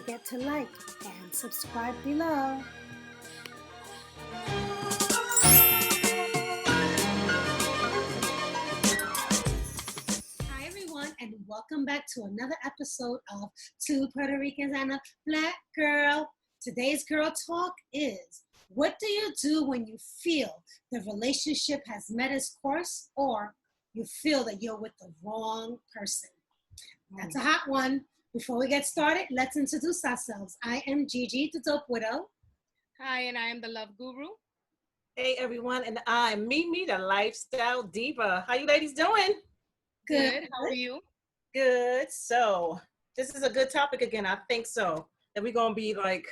forget to like and subscribe below. Hi everyone, and welcome back to another episode of Two Puerto Ricans and a Black Girl. Today's girl talk is, what do you do when you feel the relationship has met its course or you feel that you're with the wrong person? That's a hot one. Before we get started, let's introduce ourselves. I am Gigi, the Dope Widow. Hi, and I am the Love Guru. Hey everyone, and I'm Mimi, the Lifestyle Diva. How you ladies doing? Good. How are you? Good. So this is a good topic again. I think so. That we're gonna be like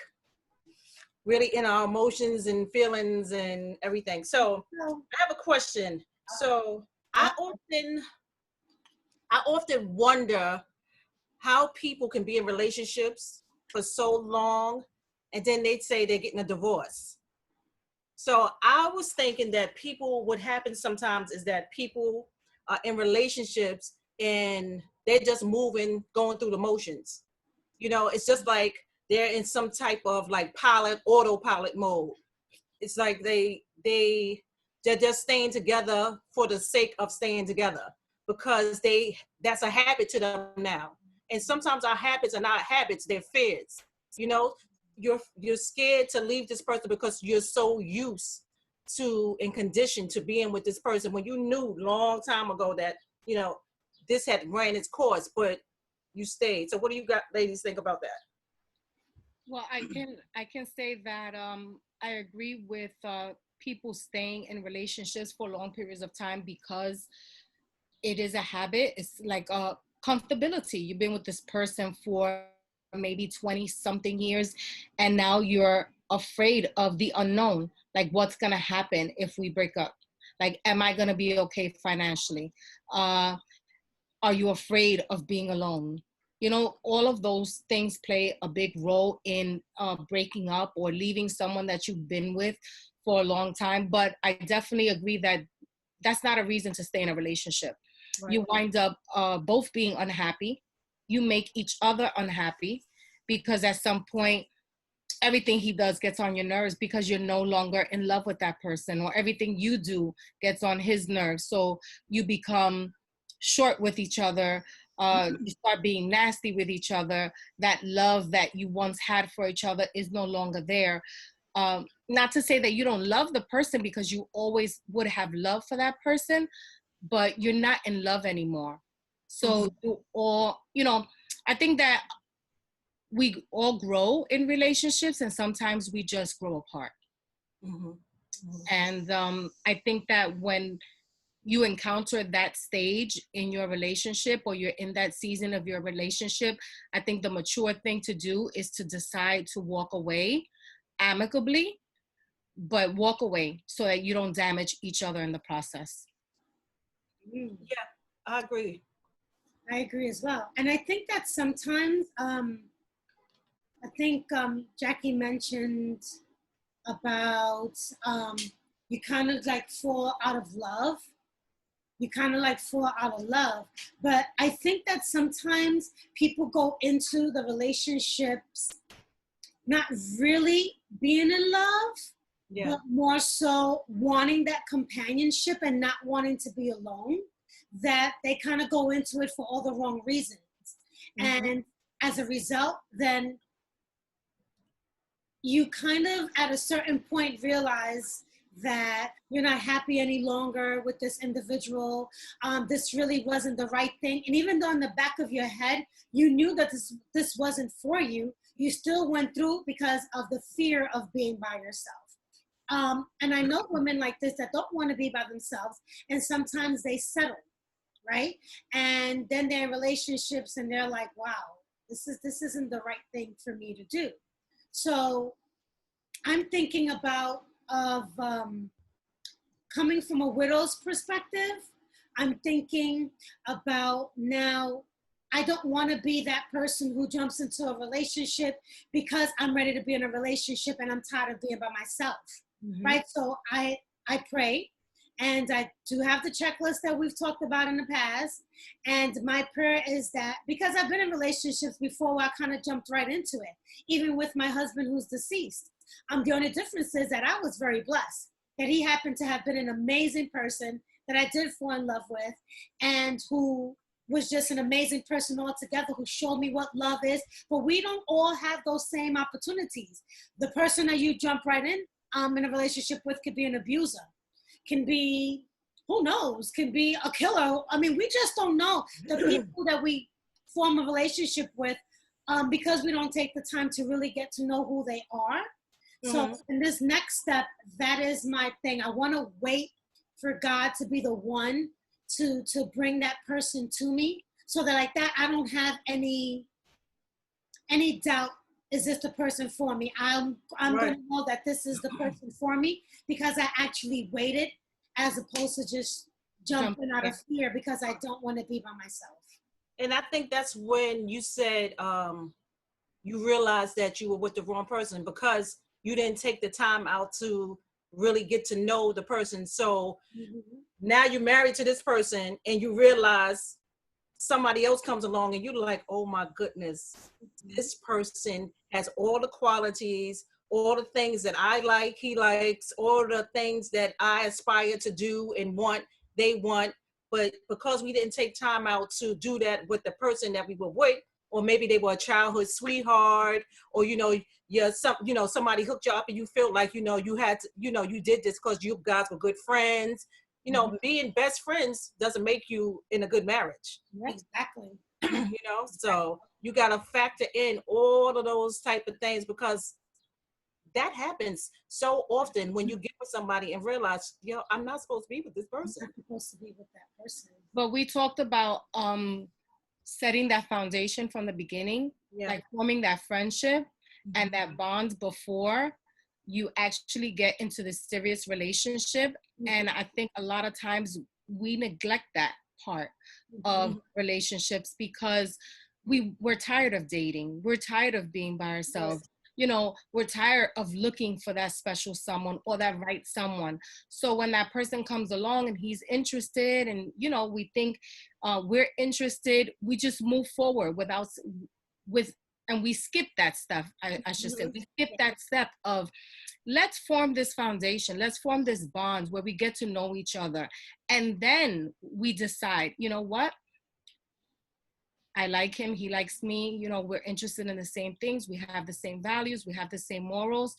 really in our emotions and feelings and everything. So I have a question. So I often wonder how people can be in relationships for so long and then they'd say they're getting a divorce. So I was thinking that what happens sometimes is that people are in relationships and they're just moving, going through the motions. You know, it's just like they're in some type of like autopilot mode. It's like they're just staying together for the sake of staying together because that's a habit to them now. And sometimes our habits are not habits, they're fears. You know, you're scared to leave this person because you're so used to and conditioned to being with this person when you knew long time ago that, you know, this had ran its course, but you stayed. So what do you ladies think about that? Well, I can say that I agree with people staying in relationships for long periods of time because it is a habit. It's like a comfortability. You've been with this person for maybe 20 something years, and now you're afraid of the unknown. Like, what's gonna happen if we break up? Like, am I gonna be okay financially? Are you afraid of being alone? You know, all of those things play a big role in breaking up or leaving someone that you've been with for a long time. But I definitely agree that that's not a reason to stay in a relationship. Right. You wind up both being unhappy. You make each other unhappy because at some point, everything he does gets on your nerves because you're no longer in love with that person, or everything you do gets on his nerves. So you become short with each other. You start being nasty with each other. That love that you once had for each other is no longer there. Not to say that you don't love the person, because you always would have love for that person, but you're not in love anymore. So you all, you know, I think that we all grow in relationships and sometimes we just grow apart. And I think that when you encounter that stage in your relationship, or you're in that season of your relationship, I think the mature thing to do is to decide to walk away amicably, but walk away so that you don't damage each other in the process. Yeah, I agree. I agree as well. And I think that sometimes, Jackie mentioned about you kind of like fall out of love. But I think that sometimes people go into the relationships not really being in love, but more so wanting that companionship and not wanting to be alone, that they kind of go into it for all the wrong reasons. And as a result, then you kind of at a certain point realize that you're not happy any longer with this individual. This really wasn't the right thing. And even though in the back of your head, you knew that this wasn't for you, you still went through because of the fear of being by yourself. And I know women like this that don't want to be by themselves, and sometimes they settle, right? And then they're in relationships and they're like, wow, this isn't the right thing for me to do. So I'm thinking about coming from a widow's perspective. I'm thinking about now, I don't want to be that person who jumps into a relationship because I'm ready to be in a relationship and I'm tired of being by myself, right? So I pray And I do have the checklist that we've talked about in the past. And my prayer is that, because I've been in relationships before where I kind of jumped right into it, even with my husband who's deceased. The only difference is that I was very blessed, that he happened to have been an amazing person that I did fall in love with, and who was just an amazing person altogether, who showed me what love is. But we don't all have those same opportunities. The person that you jump right in a relationship with could be an abuser, can be, who knows, can be a killer. I mean, we just don't know the people that we form a relationship with, because we don't take the time to really get to know who they are. So in this next step, that is my thing. I want to wait for God to be the one to bring that person to me, so that like that I don't have any doubt, is this the person for me? I'm going to know that this is the person for me, because I actually waited, as opposed to just jumping out of fear because I don't want to be by myself. And I think that's when you said you realized that you were with the wrong person, because you didn't take the time out to really get to know the person. So now you're married to this person and you realize somebody else comes along and you're like, oh my goodness, this person has all the qualities, all the things that I like, he likes, all the things that I aspire to do and want, they want. But because we didn't take time out to do that with the person that we were with, or maybe they were a childhood sweetheart, or somebody hooked you up and you felt like you had to, you did this because you guys were good friends. Being best friends doesn't make you in a good marriage. Exactly. So you got to factor in all of those type of things, because that happens so often when you get with somebody and realize, I'm not supposed to be with this person. I'm not supposed to be with that person. But we talked about setting that foundation from the beginning, like forming that friendship and that bond before you actually get into the serious relationship. And I think a lot of times we neglect that part of relationships because we're tired of dating. We're tired of being by ourselves. We're tired of looking for that special someone or that right someone. So when that person comes along and he's interested and, we think we're interested, we just move forward and we skip that stuff. I should say, we skip that step of, let's form this foundation. Let's form this bond where we get to know each other. And then we decide, you know what? I like him, he likes me, we're interested in the same things, we have the same values, we have the same morals,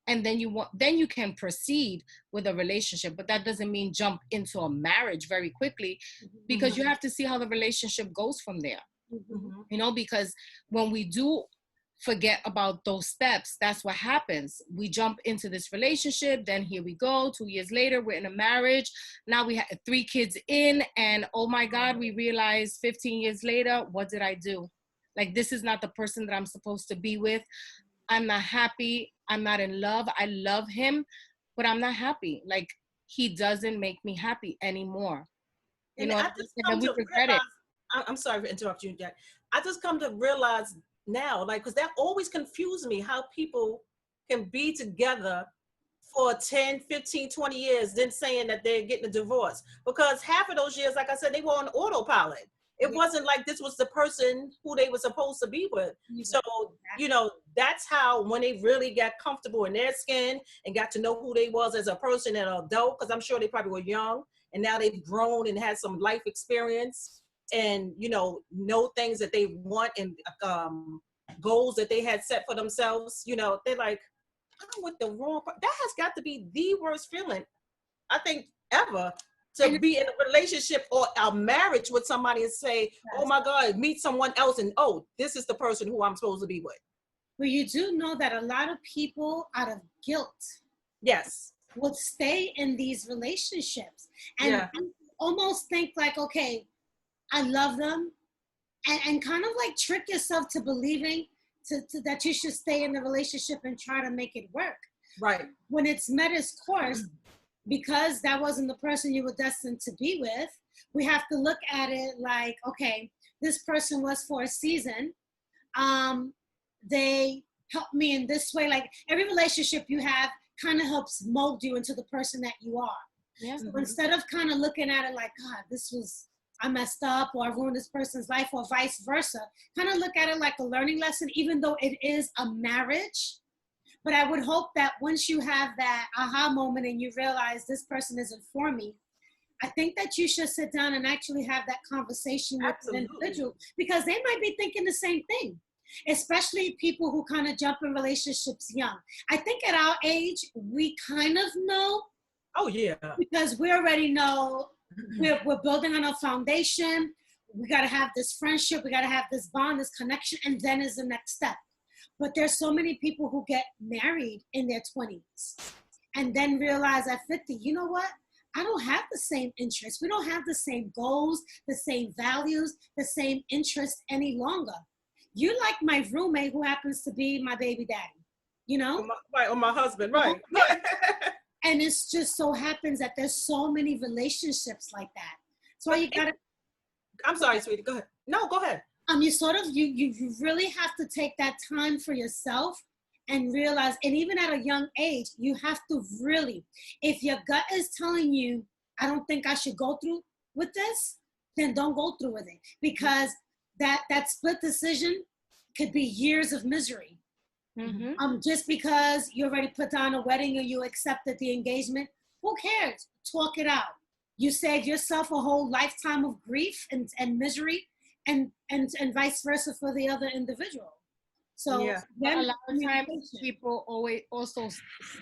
and then you can proceed with a relationship. But that doesn't mean jump into a marriage very quickly, because you have to see how the relationship goes from there. Because when we do forget about those steps, that's what happens. We jump into this relationship, then here we go, 2 years later we're in a marriage, now we have 3 kids in, and oh my God, we realize 15 years later, what did I do? Like, this is not the person that I'm supposed to be with. I'm not happy, I'm not in love. I love him, but I'm not happy. Like, he doesn't make me happy anymore. And I just come to realize, I'm sorry for interrupting you, Jack. I just come to realize now, because that always confused me, how people can be together for 10, 15, 20 years, then saying that they're getting a divorce. Because half of those years, like I said, they were on autopilot. It wasn't like this was the person who they were supposed to be with. So, that's how, when they really got comfortable in their skin and got to know who they was as a person and an adult, because I'm sure they probably were young, and now they've grown and had some life experience, and know things that they want, and goals that they had set for themselves. They're like, I'm with the wrong person. That has got to be the worst feeling, I think, ever, to be in a relationship or a marriage with somebody and say, oh my God, meet someone else, and oh, this is the person who I'm supposed to be with. But you do know that a lot of people, out of guilt, would stay in these relationships and almost think like, okay, I love them, and kind of like trick yourself to believing that you should stay in the relationship and try to make it work. Right. When it's met its course, because that wasn't the person you were destined to be with, we have to look at it like, okay, this person was for a season. They helped me in this way. Like, every relationship you have kind of helps mold you into the person that you are. Yeah. So instead of kind of looking at it like, God, I messed up, or I ruined this person's life, or vice versa, kind of look at it like a learning lesson, even though it is a marriage. But I would hope that once you have that aha moment and you realize this person isn't for me, I think that you should sit down and actually have that conversation with an individual, because they might be thinking the same thing, especially people who kind of jump in relationships young. I think at our age, we kind of know. Oh, yeah. Because we already know we're building on a foundation. We got to have this friendship. We got to have this bond, this connection, and then is the next step. But there's so many people who get married in their 20s and then realize at 50, you know what? I don't have the same interests. We don't have the same goals, the same values, the same interests any longer. You like my roommate who happens to be my baby daddy, you know? Or my husband, right. And it's just so happens that there's so many relationships like that. So you gotta. I'm sorry, sweetie. Go ahead. No, go ahead. You sort of you really have to take that time for yourself and realize, and even at a young age, you have to really, if your gut is telling you, I don't think I should go through with this, then don't go through with it, because that split decision could be years of misery. Just because you already put down a wedding or you accepted the engagement, who cares? Talk it out. You saved yourself a whole lifetime of grief and misery, and vice versa for the other individual. So yeah. A lot of times people always also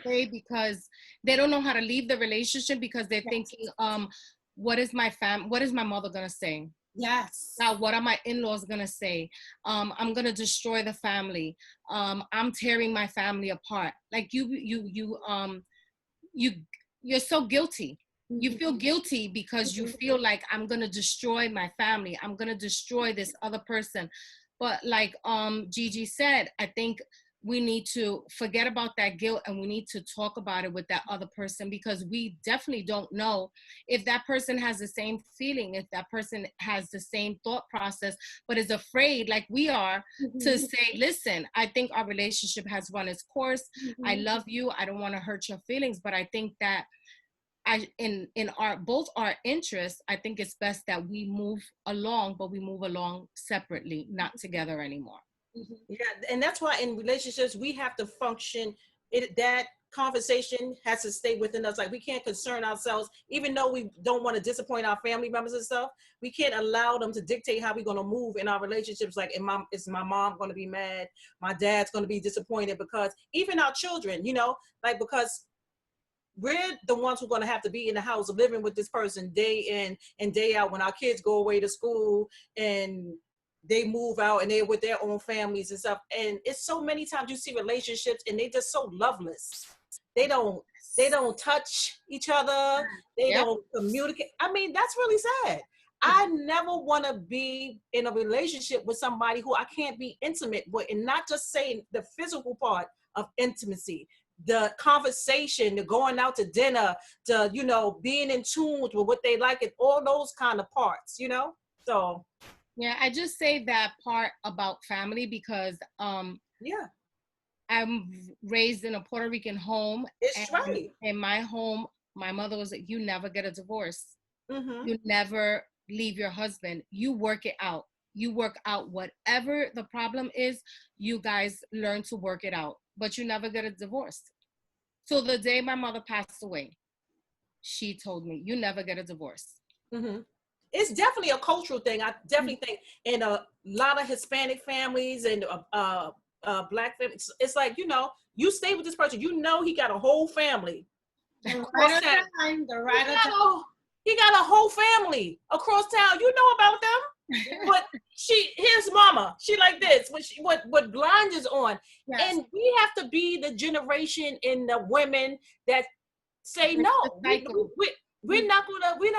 stay because they don't know how to leave the relationship, because they're thinking, what is my mother gonna say? Yes. Now, what are my in-laws gonna say? I'm gonna destroy the family. I'm tearing my family apart. Like you're so guilty. You feel guilty because you feel like, I'm gonna destroy my family. I'm gonna destroy this other person. But like Gigi said, I think we need to forget about that guilt, and we need to talk about it with that other person, because we definitely don't know if that person has the same feeling, if that person has the same thought process, but is afraid, like we are, to say, listen, I think our relationship has run its course. I love you. I don't want to hurt your feelings, but I think that in both our interests, I think it's best that we move along, but we move along separately, not together anymore. Yeah, and that's why in relationships we have to function. That conversation has to stay within us. Like, we can't concern ourselves, even though we don't want to disappoint our family members and stuff. We can't allow them to dictate how we're going to move in our relationships. Like, is my mom going to be mad? My dad's going to be disappointed, because even our children, like, because we're the ones who are going to have to be in the house living with this person day in and day out when our kids go away to school and they move out and they're with their own families and stuff. And it's so many times you see relationships and they're just so loveless. They don't touch each other. They don't communicate. I mean, that's really sad. I never want to be in a relationship with somebody who I can't be intimate with, and not just saying the physical part of intimacy, the conversation, the going out to dinner, to, being in tune with what they like, and all those kind of parts, so. Yeah, I just say that part about family because I'm raised in a Puerto Rican home. It's right. In my home, my mother was like, you never get a divorce. You never leave your husband. You work it out. You work out whatever the problem is. You guys learn to work it out, but you never get a divorce. So the day my mother passed away, she told me, you never get a divorce. It's definitely a cultural thing. I definitely think in a lot of Hispanic families and Black families, it's like, you stay with this person, he got a whole family. He got a whole family across town. You know about them. But here's mama. She like this. What blinders on. Yes. And we have to be the generation in the women that say no. We're not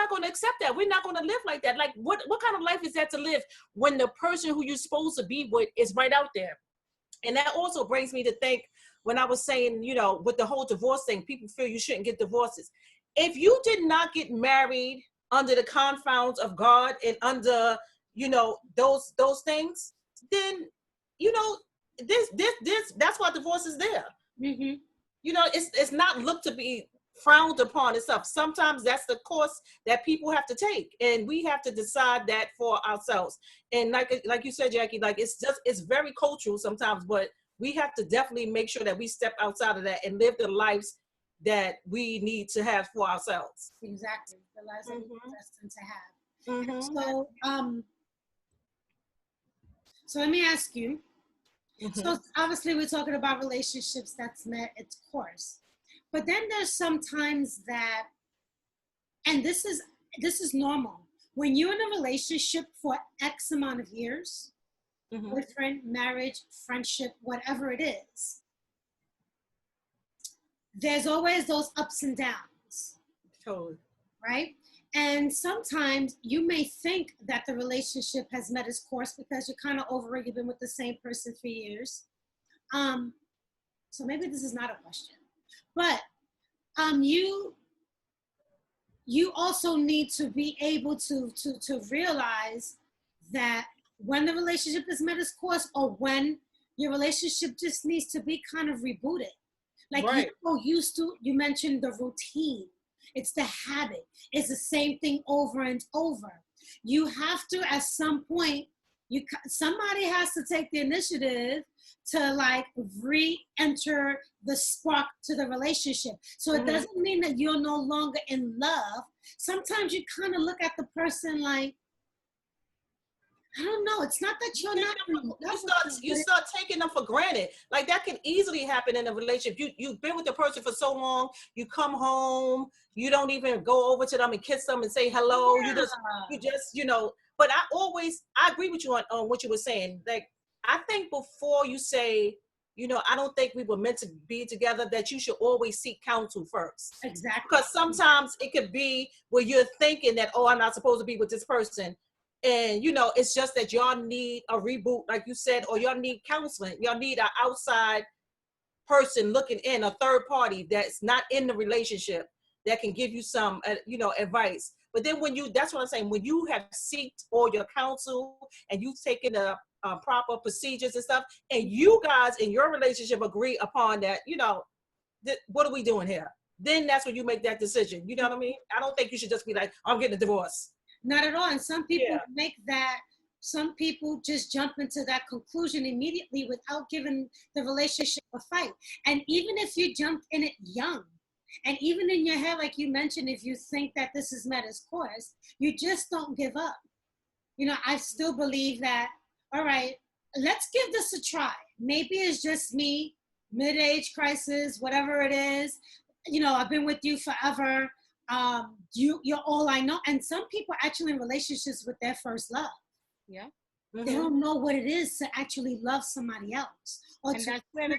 gonna accept that. We're not gonna live like that. Like, what kind of life is that to live when the person who you're supposed to be with is right out there? And that also brings me to think, when I was saying, with the whole divorce thing, people feel you shouldn't get divorces. If you did not get married under the confines of God and under, those things, then, this that's why divorce is there. It's not looked to be frowned upon and stuff. Sometimes that's the course that people have to take, and we have to decide that for ourselves. And like you said, Jackie, like it's very cultural sometimes, but we have to definitely make sure that we step outside of that and live the lives that we need to have for ourselves. Exactly, the lives that we're destined to have. Mm-hmm. So let me ask you. Mm-hmm. So obviously we're talking about relationships that's met its course, but then there's sometimes that, and this is normal, when you're in a relationship for X amount of years, Mm-hmm. boyfriend, marriage, friendship, whatever it is, there's always those ups and downs. Totally. Right? And sometimes you may think that the relationship has met its course because you're kind of over it. You've been with the same person for years. So maybe this is not a question, but you also need to be able to realize that when the relationship has met its course, or when your relationship just needs to be kind of rebooted. Like right. You mentioned the routine. It's the habit. It's the same thing over and over. You have to, at some point, somebody has to take the initiative to like re-enter the spark to the relationship. So it doesn't mean that you're no longer in love. Sometimes you kind of look at the person like, I don't know. It's not that you're not. You start taking them for granted. Like that can easily happen in a relationship. You've been with the person for so long. You come home. You don't even go over to them and kiss them and say hello. Yeah. You just But I agree with you on what you were saying. Like I think before you say, I don't think we were meant to be together, that you should always seek counsel first. Exactly. Because sometimes it could be where you're thinking that, oh, I'm not supposed to be with this person. And it's just that y'all need a reboot, like you said, or y'all need counseling. Y'all need an outside person looking in, a third party that's not in the relationship, that can give you some advice. But then that's what I'm saying, when you have sought all your counsel and you've taken the proper procedures and stuff, and you guys in your relationship agree upon that, what are we doing here? Then that's when you make that decision. You know what I mean? I don't think you should just be like, I'm getting a divorce. Not at all. And some people some people just jump into that conclusion immediately without giving the relationship a fight. And even if you jumped in it young, and even in your head, like you mentioned, if you think that this has met its course, you just don't give up. I still believe that, all right, let's give this a try. Maybe it's just me, mid-age crisis, whatever it is. I've been with you forever. You're all I know. And some people are actually in relationships with their first love. Yeah. Mm-hmm. They don't know what it is to actually love somebody else. Or and to that's where the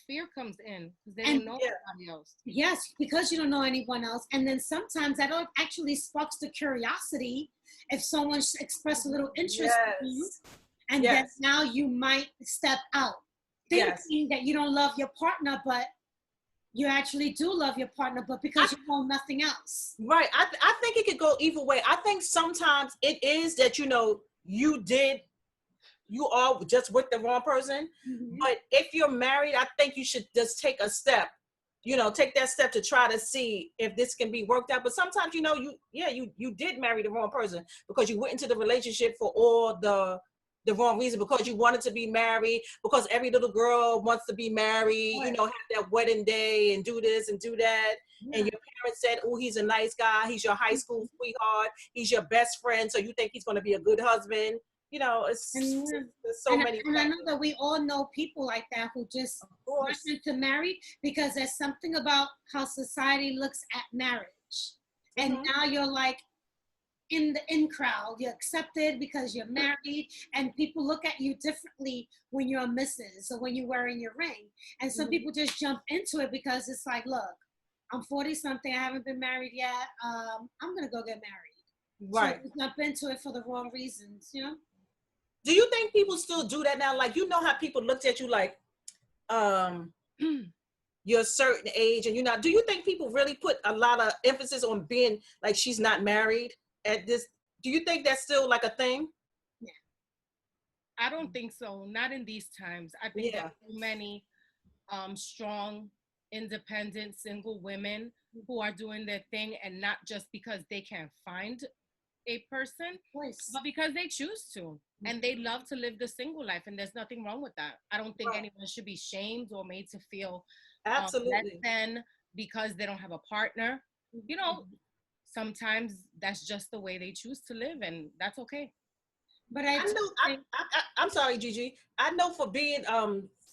fear comes in, because they don't know anybody else. Yes, because you don't know anyone else. And then sometimes that actually sparks the curiosity if someone expressed a little interest in you. And then now you might step out, thinking that you don't love your partner, but you actually do love your partner, but because you know nothing else. Right. I think it could go either way. I think sometimes it is that, you are just with the wrong person. Mm-hmm. But if you're married, I think you should just take a step, take that step to try to see if this can be worked out. But sometimes, you did marry the wrong person because you went into the relationship for all the wrong reason, because you wanted to be married, because every little girl wants to be married, have that wedding day and do this and do that. Yeah. And your parents said, oh, he's a nice guy. He's your high school sweetheart. He's your best friend. So you think he's going to be a good husband. There's so many. And I know that we all know people like that who just rush into marriage because there's something about how society looks at marriage. And now you're like, in the in crowd, you're accepted because you're married, and people look at you differently when you're a missus or when you're wearing your ring. And some people just jump into it because it's like, look, I'm 40 something, I haven't been married yet. I'm gonna go get married. Right. So jump into it for the wrong reasons, Do you think people still do that now? Like, how people looked at you like, you're a certain age and you're not. Do you think people really put a lot of emphasis on being like, she's not married at this? Do you think that's still like a thing? Yeah. I don't think so. Not in these times. I think there are so many strong independent single women who are doing their thing, and not just because they can't find a person, Voice. but because they choose to, and they love to live the single life, and there's nothing wrong with that. I don't think Right. anyone should be shamed or made to feel less Absolutely. than because they don't have a partner. You know, sometimes that's just the way they choose to live, and that's okay. But I know. I'm sorry, Gigi. I know for being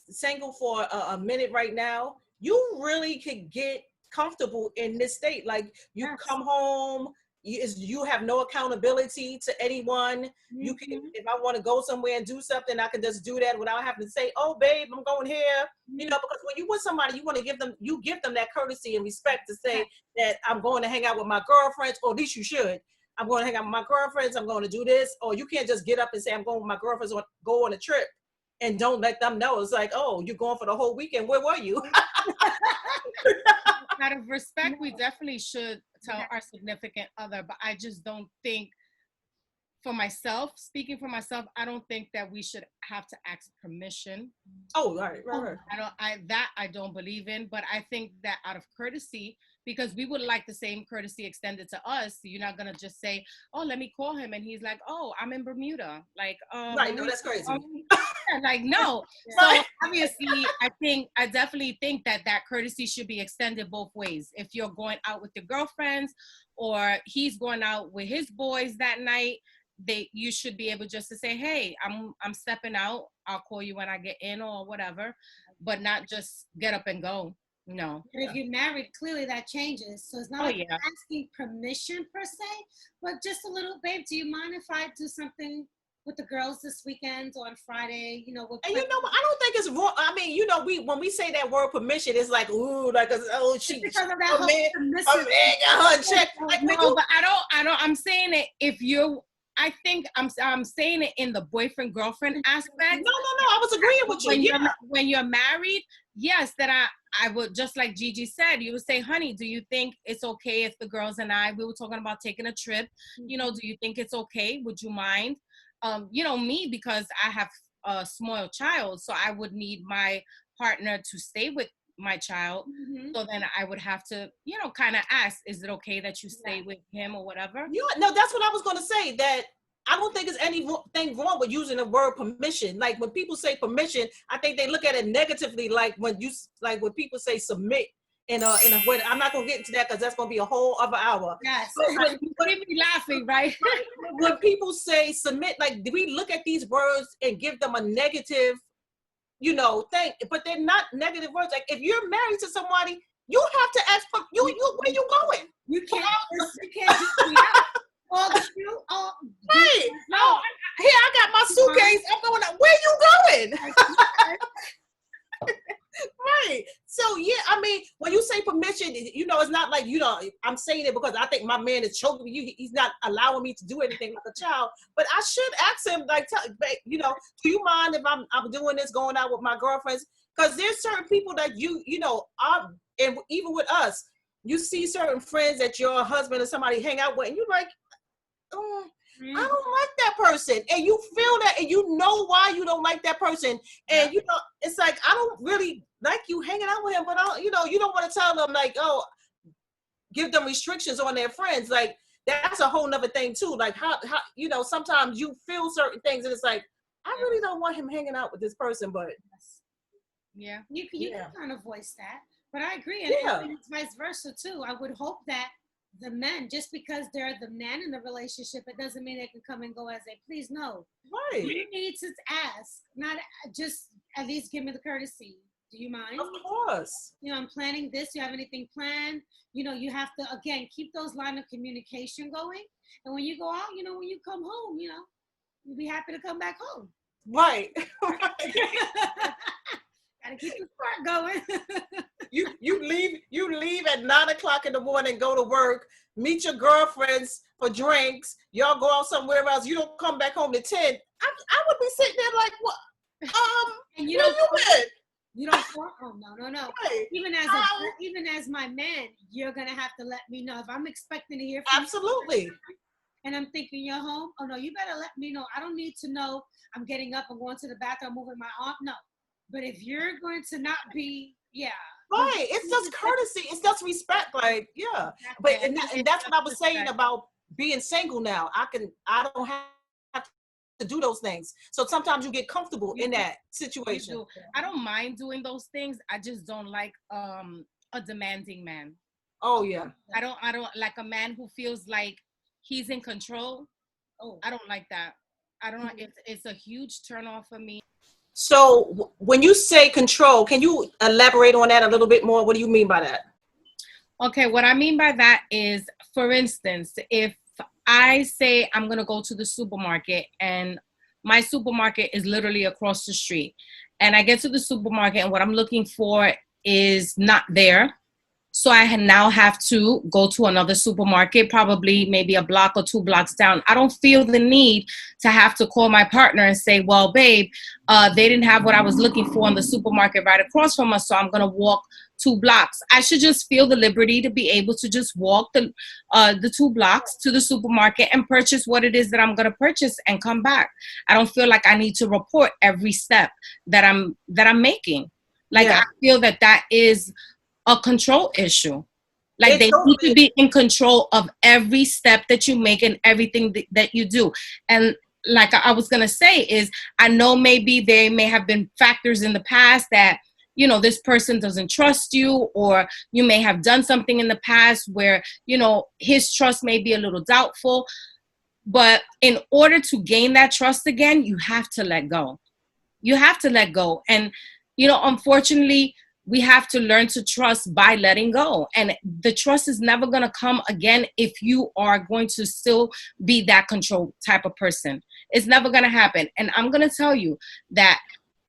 single for a minute right now, you really could get comfortable in this state. Like you Yes. come home, you have no accountability to anyone. You can, Mhm. if I want to go somewhere and do something, I can just do that without having to say, "Oh, babe, I'm going here." You know, because when you with somebody, you want to give them that courtesy and respect to say that I'm going to hang out with my girlfriends, or at least you should. I'm going to hang out with my girlfriends. I'm going to do this. Or you can't just get up and say, I'm going with my girlfriends or go on a trip and don't let them know. It's like, oh, you're going for the whole weekend. Where were you? Out of respect, we definitely should tell our significant other, but I just don't think, for myself, speaking for myself, I don't think that we should have to ask permission. Oh, right. I don't believe in, but I think that out of courtesy, because we would like the same courtesy extended to us. You're not gonna just say, "Oh, let me call him," and he's like, "Oh, I'm in Bermuda." Like, right. No, that's crazy. like, no. So obviously, I definitely think that courtesy should be extended both ways. If you're going out with your girlfriends, or he's going out with his boys that night, you should be able just to say, "Hey, I'm stepping out. I'll call you when I get in," or whatever, but not just get up and go. No. But if you're married, clearly that changes. So it's not like asking permission per se, but just a little, babe, do you mind if I do something with the girls this weekend or on Friday? You know, and you know what? I don't think it's wrong. I mean, you know, when we say that word permission, it's like, ooh, like, oh, because of that whole man got her check. Like, no, but I don't. I'm saying it if you. I think I'm saying it in the boyfriend girlfriend aspect. No. I was agreeing with you. When you're married, yes, that I would, just like Gigi said, you would say, "Honey, do you think it's okay if the girls and we were talking about taking a trip? You know, do you think it's okay? Would you mind?" You know, me, because I have a small child, so I would need my partner to stay with my child. So then I would have to, you know, kind of ask, is it okay that you stay with him or whatever? No, that's what I was going to say, that I don't think there's anything wrong with using the word permission. Like when people say permission, I think they look at it negatively. Like when people say submit in a way. I'm not going to get into that because that's going to be a whole other hour. Yes. But keep me laughing, right? When people say submit, like we look at these words and give them a negative, you know, thing, but they're not negative words. Like if you're married to somebody, you have to ask for you where you going. You can't just be out. Right. No, here I got my suitcase. I'm going out. Where you going? Right. So yeah, I mean, when you say permission, you know, it's not like, you know, I'm saying it because I think my man is choking me. He's not allowing me to do anything like a child. But I should ask him, like, you know, do you mind if I'm doing this, going out with my girlfriends? Because there's certain people that you know, and even with us, you see certain friends that your husband or somebody hang out with, and you're like, oh, I don't like that person. And you feel that, and you know why you don't like that person. And, you know, it's like, I don't really like you hanging out with him, but you know, you don't want to tell them, like, oh, give them restrictions on their friends. Like, that's a whole nother thing too. Like how, you know, sometimes you feel certain things and it's like, I really don't want him hanging out with this person, but you can kind of voice that. But I agree, and it's vice versa too. I would hope that the men, just because they're the man in the relationship, it doesn't mean they can come and go as they please. No. Right. You need to ask, not just at least give me the courtesy. Do you mind? Of course. You know, I'm planning this. You have anything planned? You know, you have to, again, keep those line of communication going. And when you go out, you know, when you come home, you know, you'll be happy to come back home. Right. Gotta keep the spark going. you leave at 9 o'clock in the morning, go to work, meet your girlfriends for drinks, y'all go out somewhere else, you don't come back home to 10. I would be sitting there like, what? And you don't you don't oh no. Right. Even as my man, you're gonna have to let me know if I'm expecting to hear from absolutely. You. And I'm thinking you're home. Oh no, you better let me know. I don't need to know I'm getting up and going to the bathroom, moving my arm. No. But if you're going to not be, Right. It's just courtesy. It's just respect. Like, yeah. But and that's what I was saying about being single now. I don't have to do those things. So sometimes you get comfortable in that situation. I don't mind doing those things. I just don't like a demanding man. Oh yeah. I don't like a man who feels like he's in control. Oh, I don't like that. I don't. It's a huge turn off for me. So when you say control, can you elaborate on that a little bit more? What do you mean by that? Okay, what I mean by that is, for instance, if I say I'm going to go to the supermarket and my supermarket is literally across the street, and I get to the supermarket and what I'm looking for is not there. So I now have to go to another supermarket, probably maybe a block or 2 blocks down. I don't feel the need to have to call my partner and say, well, babe, they didn't have what I was looking for in the supermarket right across from us, so I'm going to walk 2 blocks. I should just feel the liberty to be able to just walk the 2 blocks to the supermarket and purchase what it is that I'm going to purchase and come back. I don't feel like I need to report every step that I'm making. Like, I feel that is a control issue. Like, they need to be in control of every step that you make and everything that you do. And like I was going to say is, I know maybe there may have been factors in the past that, you know, this person doesn't trust you, or you may have done something in the past where, you know, his trust may be a little doubtful. But in order to gain that trust again, you have to let go. You have to let go. And, you know, unfortunately, we have to learn to trust by letting go. And the trust is never going to come again if you are going to still be that control type of person. It's never going to happen. And I'm going to tell you that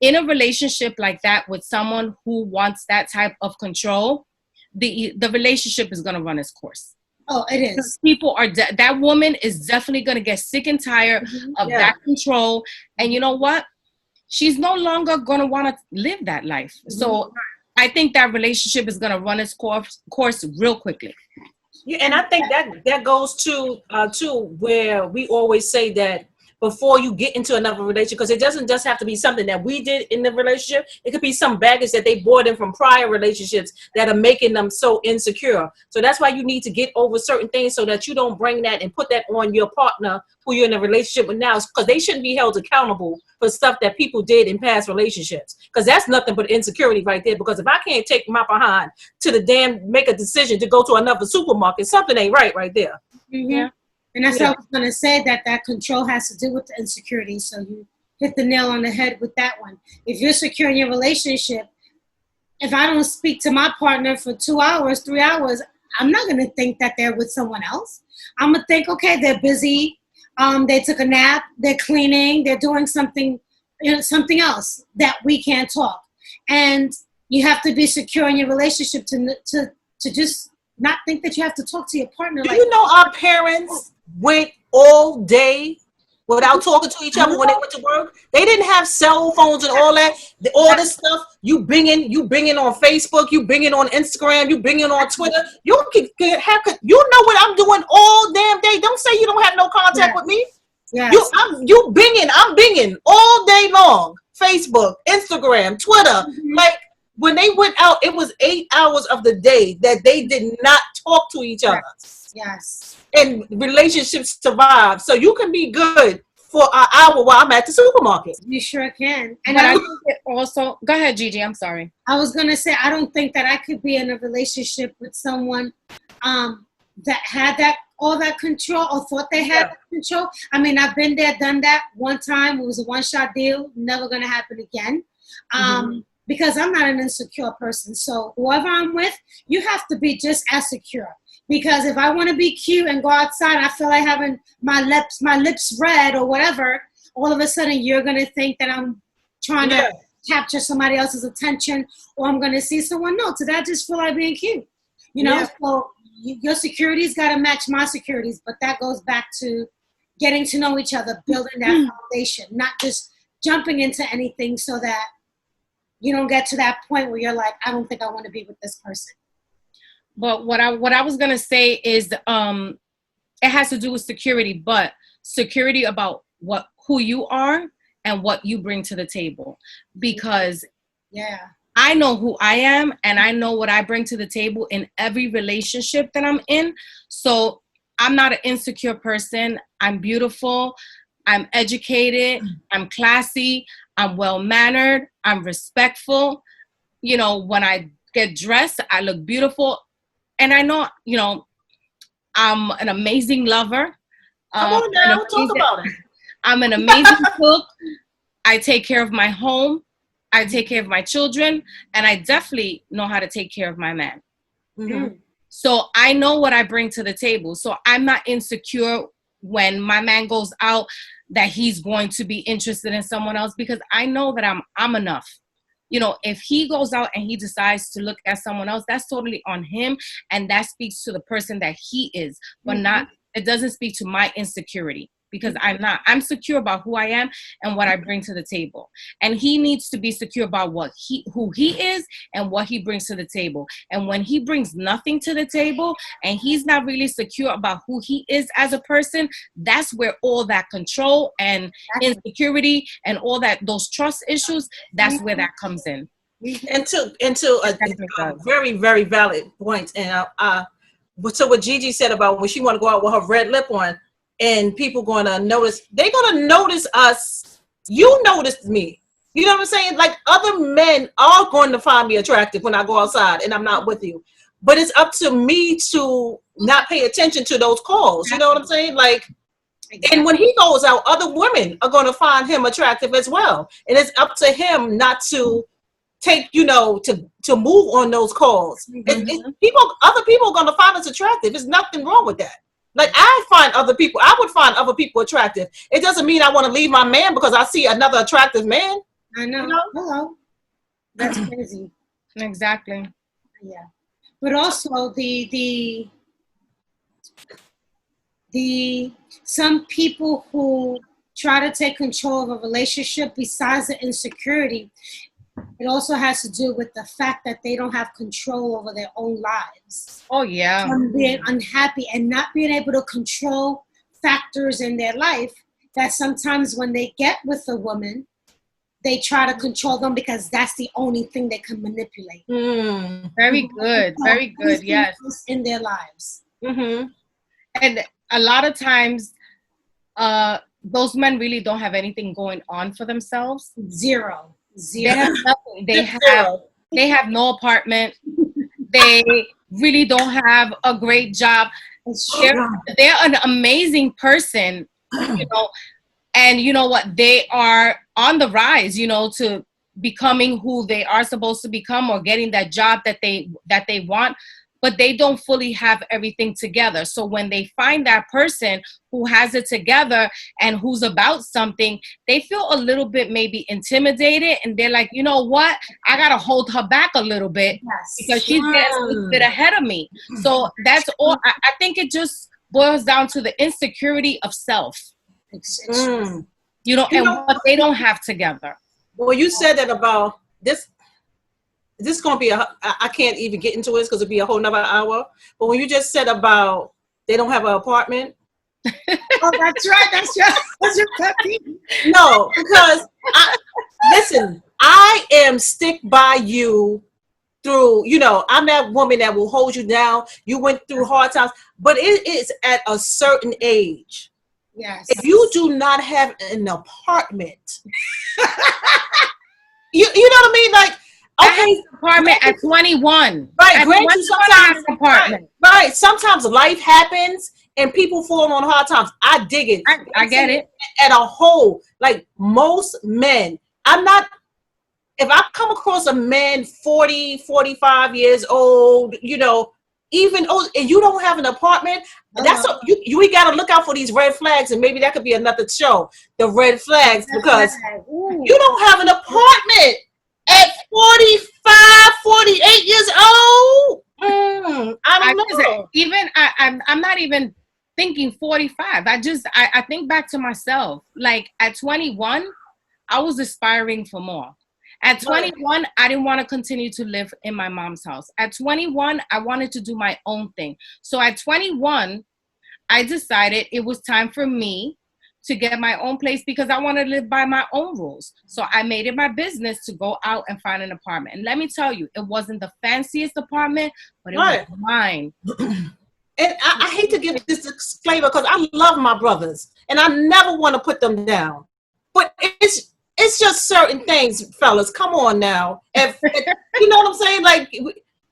in a relationship like that with someone who wants that type of control, the relationship is going to run its course. Oh, it is. People are, that woman is definitely going to get sick and tired of that control. And you know what? She's no longer going to want to live that life. So I think that relationship is going to run its course real quickly. Yeah, and I think that goes to where we always say that before you get into another relationship, because it doesn't just have to be something that we did in the relationship. It could be some baggage that they brought in from prior relationships that are making them so insecure. So that's why you need to get over certain things so that you don't bring that and put that on your partner who you're in a relationship with now, because they shouldn't be held accountable for stuff that people did in past relationships, because that's nothing but insecurity right there. Because if I can't take my behind to the make a decision to go to another supermarket, something ain't right there. Yeah. And that's what I was going to say, that control has to do with the insecurity. So you hit the nail on the head with that one. If you're secure in your relationship, if I don't speak to my partner for 2 hours, 3 hours, I'm not going to think that they're with someone else. I'm going to think, okay, they're busy. They took a nap. They're cleaning. They're doing something, something else that we can't talk. And you have to be secure in your relationship to just not think that you have to talk to your partner. Do you know our parents went all day without talking to each other when they went to work? They didn't have cell phones and all that. All this stuff you bringing on Facebook, you bringing on Instagram, you bringing on Twitter. You know what I'm doing all damn day. Don't say you don't have no contact with me. Yes. I'm binging all day long. Facebook, Instagram, Twitter. Like, when they went out, it was 8 hours of the day that they did not talk to each other. Yes. And relationships survive. So you can be good for an hour while I'm at the supermarket. You sure can. And I think it also, go ahead, Gigi, I'm sorry. I was going to say, I don't think that I could be in a relationship with someone that had all that control, or thought they had that control. I mean, I've been there, done that one time. It was a one-shot deal. Never going to happen again. Because I'm not an insecure person. So whoever I'm with, you have to be just as secure. Because if I want to be cute and go outside, I feel like having my lips red or whatever, all of a sudden you're going to think that I'm trying to capture somebody else's attention, or I'm going to see someone. No, today I just feel like being cute. So your securities got to match my securities. But that goes back to getting to know each other, building that foundation, not just jumping into anything so that you don't get to that point where you're like, I don't think I want to be with this person. But what I was gonna say is, it has to do with security, but security about who you are and what you bring to the table. Because I know who I am and I know what I bring to the table in every relationship that I'm in. So I'm not an insecure person. I'm beautiful. I'm educated. I'm classy. I'm well mannered. I'm respectful. You know, when I get dressed, I look beautiful. And I know, you know, I'm an amazing lover. Come on An now, talk amazing, about it. I'm an amazing cook. I take care of my home. I take care of my children. And I definitely know how to take care of my man. Mhm. So I know what I bring to the table. So I'm not insecure when my man goes out that he's going to be interested in someone else, because I know that I'm enough. You know, if he goes out and he decides to look at someone else, that's totally on him, and that speaks to the person that he is, but not, it doesn't speak to my insecurity, because I'm secure about who I am and what I bring to the table. And he needs to be secure about who he is and what he brings to the table. And when he brings nothing to the table and he's not really secure about who he is as a person, that's where all that control and insecurity and all that, those trust issues, that's where that comes in. And to a very, very valid point. And so what Gigi said about when she want to go out with her red lip on, and people going to notice, they're going to notice us. You noticed me. You know what I'm saying? Like, other men are going to find me attractive when I go outside and I'm not with you. But it's up to me to not pay attention to those calls. You know what I'm saying? Like, and when he goes out, other women are going to find him attractive as well. And it's up to him not to take, you know, to move on those calls. Other people are going to find us attractive. There's nothing wrong with that. Like, I would find other people attractive. It doesn't mean I want to leave my man because I see another attractive man. I know. You know? Hello. That's crazy. Exactly. Yeah. But also the some people who try to take control of a relationship, besides the insecurity, it also has to do with the fact that they don't have control over their own lives. Oh, yeah. Being unhappy and not being able to control factors in their life, that sometimes when they get with a woman, they try to control them because that's the only thing they can manipulate. Very good. Very good. Yes. In their lives. And a lot of times, those men really don't have anything going on for themselves. Zero. They have nothing. They have no apartment. They really don't have a great job. They're an amazing person, you know, and you know what? They are on the rise, you know, to becoming who they are supposed to become, or getting that job that they want, but they don't fully have everything together. So when they find that person who has it together and who's about something, they feel a little bit maybe intimidated, and they're like, you know what? I gotta hold her back a little bit because she's getting a little bit ahead of me. So that's all. I think it just boils down to the insecurity of self. You know, and what they don't have together. Well, you said that about this. This is going to be I can't even get into it because it'd be a whole nother hour. But when you just said about they don't have an apartment. Oh, that's right. That's your puppy. No, because listen, I am stick by you through, you know, I'm that woman that will hold you down. You went through hard times, but it is at a certain age. Yes. If you do not have an apartment, you know what I mean? Like, okay, apartment at 21. Right, at 21 sometimes apartment. Right. Sometimes life happens and people fall on hard times. I dig it. I get it. At a whole, like most men, if I come across a man 40, 45 years old, you know, even old, and you don't have an apartment, we got to look out for these red flags, and maybe that could be another show, the red flags, because you don't have an apartment at 45, 48 years old. I don't know. Even I'm not even thinking 45. I think back to myself. Like at 21, I was aspiring for more. At 21, I didn't want to continue to live in my mom's house. At 21, I wanted to do my own thing. So at 21, I decided it was time for me to get my own place because I want to live by my own rules. So I made it my business to go out and find an apartment. And let me tell you, it wasn't the fanciest apartment, but it was mine. And I hate to give this disclaimer because I love my brothers and I never want to put them down. But it's just certain things, fellas. Come on now. If you know what I'm saying? Like,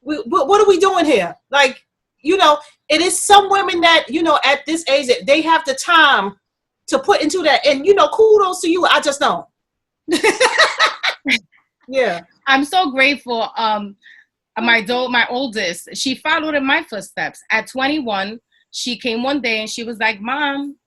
what are we doing here? Like, you know, it is some women that, you know, at this age, they have the time to put into that. And, you know, kudos to you. I just don't. Yeah. I'm so grateful. My oldest, she followed in my footsteps. At 21, she came one day and she was like, Mom,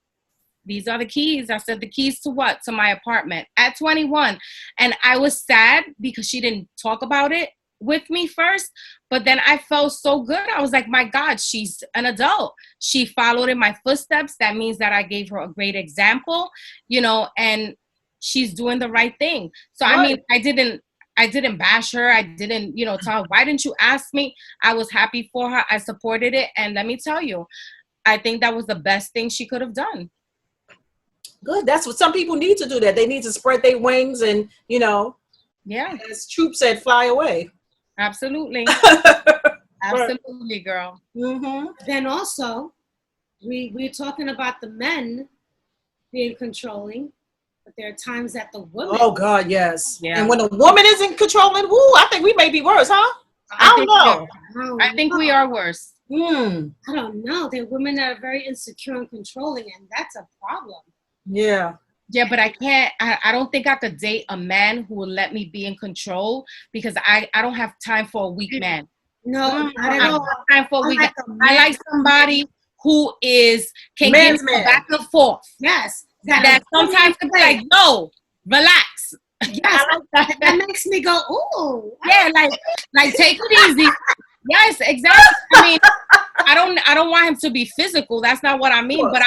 these are the keys. I said, the keys to what? To my apartment at 21. And I was sad because she didn't talk about it with me first. But then I felt so good. I was like, my God, she's an adult. She followed in my footsteps. That means that I gave her a great example, you know, and she's doing the right thing. So, I mean, I didn't bash her. I didn't, you know, tell her, why didn't you ask me? I was happy for her. I supported it. And let me tell you, I think that was the best thing she could have done. Good. That's what some people need to do. That they need to spread their wings and, you know, as Troop said, fly away. Absolutely. Absolutely, girl. Mm-hmm. Then also, we're talking about the men being controlling, but there are times that the women. Oh God, yes. Yeah. And when a woman isn't controlling, woo, I think we may be worse, huh? I don't know. I think we are worse. I don't know. There are women that are very insecure and controlling, and that's a problem. Yeah. Yeah, but I don't think I could date a man who will let me be in control because I don't have time for a weak man. No, not at all. Time for a weak man. I like somebody who can give back and forth. Yes. That sometimes can be like, no, relax. Yes, that makes me go, ooh. Yeah, like take it easy. Yes, exactly. I mean, I don't want him to be physical. That's not what I mean. But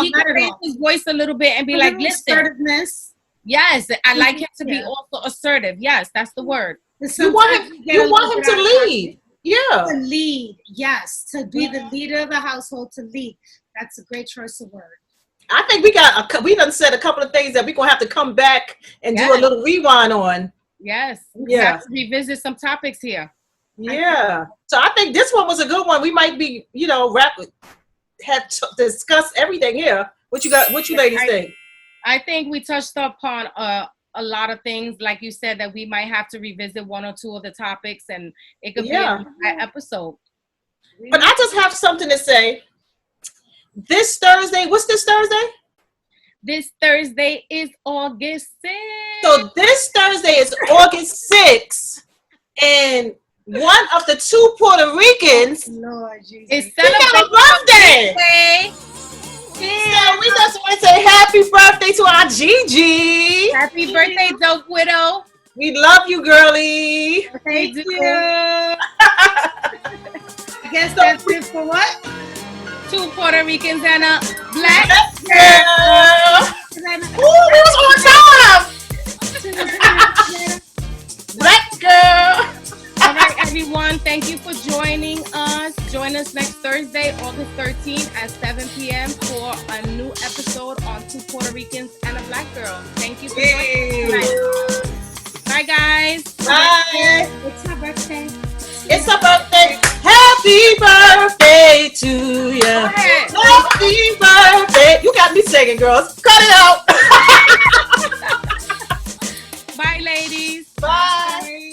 he can raise his voice a little bit and be like, listen. Assertiveness. Yes, I like him to be also assertive. Yes, that's the word. You want him to lead. Yeah. To lead. Yes, to be the leader of the household, to lead. That's a great choice of word. I think we done said a couple of things that we're gonna have to come back and do a little rewind on. Yes. We have to revisit some topics here. Yeah. So I think this one was a good one. We might be, you know, discuss everything here. What you ladies think? I think we touched upon a lot of things, like you said, that we might have to revisit one or two of the topics, and it could be an episode. But I just have something to say. This Thursday, what's this Thursday? This Thursday is August 6th. So this Thursday is August 6th, and one of the two Puerto Ricans is celebrating a birthday. So we just want to say happy birthday to our Gigi. Happy birthday, Dope Widow. We love you, girlie. Thank you. I guess that's it for what? Two Puerto Ricans and a black girl. Ooh, we was on time. Black girl. All right, everyone. Thank you for joining us. Join us next Thursday, August 13th at 7 p.m. for a new episode on Two Puerto Ricans and a Black Girl. Thank you for joining us. Bye, guys. Bye. It's my birthday. It's a birthday. Happy birthday to you. Happy birthday. You got me singing, girls. Cut it out. Bye, ladies. Bye.